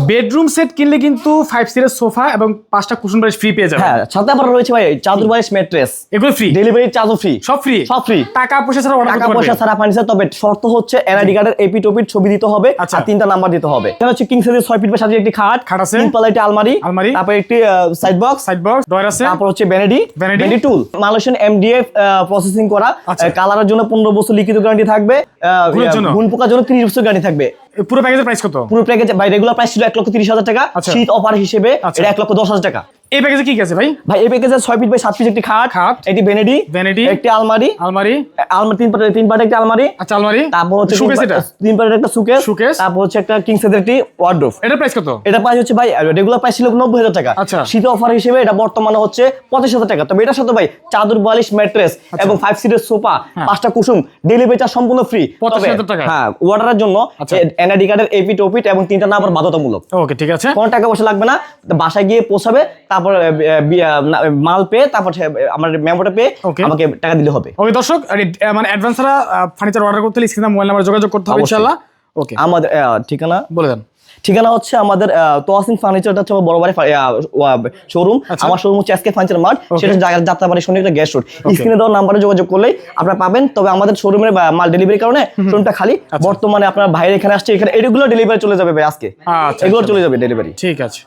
Bedroom set কিনলে কিন্তু 5 সিটের সোফা এবং 5টা কুশন বালিশ ফ্রি পেয়ে যাবেন। হ্যাঁ, সাথে আবার রয়েছে ভাই চাদর বালিশ ম্যাট্রেস, এগুলো ফ্রি, ডেলিভারি চার্জও ফ্রি, সব ফ্রি, সব ফ্রি। টাকা পয়সা ছাড়া অর্ডার করতে টাকা পারবেন। পয়সা ছাড়া ফার্নিচার, তবে শর্ত হচ্ছে এনআইডি কার্ডের এপি টপির ছবি দিতে হবে আর 3টা নাম্বার দিতে হবে। এটা হচ্ছে কিং সাইজের 6 ফিট বাই 7 একটি খাট আছে, 3 পাল্লা একটি আলমারি, আলমারি, তারপর একটি সাইড বক্স, ডয়ার আছে, তারপর হচ্ছে ভ্যানিটি টুল, মালয়েশিয়ান এমডিএফ প্রসেসিং করা, কালারের জন্য 15 বছর লিখিত গ্যারান্টি থাকবে, গুণ পোকার জন্য 30 বছর গ্যারান্টি থাকবে। পুরো প্যাকেজের প্রাইস কত? পুরো প্যাকেজ ভাই রেগুলার প্রাইস ছিল 1,30,000 টাকা, শীত অফার হিসেবে এটা 1,10,000 টাকা। এই প্যাকেজে কি কি আছে ভাই? ভাই এই প্যাকেজে 6 ফিট বাই 7 ফিট একটি খাট, একটি ভ্যানিটি, একটি আলমারি, তিন পার্টের একটি আলমারি, আলমারি, তারপর হচ্ছে সুকেস, এটা তিন পার্টের একটা সুকেস, তারপর হচ্ছে একটা কিং সাইজের একটি ওয়ার্ডরোব। এটার প্রাইস কত? এটা প্রাইস হচ্ছে ভাই রেগুলার প্রাইস ছিল 90,000 টাকা, শীত অফার হিসেবে এটা বর্তমানে হচ্ছে 25,000 টাকা। তবে এটার সাথে ভাই চাদর বালিশ ম্যাট্রেস এবং 5 সিটের সোফা, 5টা কুশন, ডেলিভারি চার্জ সম্পূর্ণ ফ্রি 25,000 টাকা। হ্যাঁ, অর্ডারের জন্য এনআইডি কার্ডের এপি টপিট এবং 3টা নাম্বার বাধ্যতামূলক। ওকে, ঠিক আছে, কোনো টাকা পয়সা লাগবে না, বাসায় গিয়ে পৌঁছাবে, তারপর মাল পেয়ে তারপর আমার মেমোটা পেয়ে আমাকে টাকা দিলে হবে। ওকে দর্শক, মানে অ্যাডভান্স ছাড়া ফার্নিচার অর্ডার করতে হলে স্ক্রিনে মোবাইল নাম্বার যোগাযোগ করতে হবে ইনশাআল্লাহ। ওকে, আমাদের ঠিকানা বলে দেন। ঠিকানা হচ্ছে আমাদের তোয়াসিন ফার্নিচারটা হচ্ছে আমার বড় বাড়ি শোরুম। আমার শোরুম হচ্ছে এসকে ফার্নিচার মার্ট, সেটা যাত্রাবাড়ি শনিকটা গ্যাস রোড। স্ক্রিনে দেওয়া নাম্বারে যোগাযোগ করলেই আপনারা পাবেন। তবে আমাদের শোরুমের মাল ডেলিভারির কারণে শোরুমটা খালি। বর্তমানে আপনার ভাইয়ের এখানে আসছে, এখানে এগুলো ডেলিভারি চলে যাবে ভাই আজকে, এগুলো চলে যাবে ডেলিভারি। ঠিক আছে।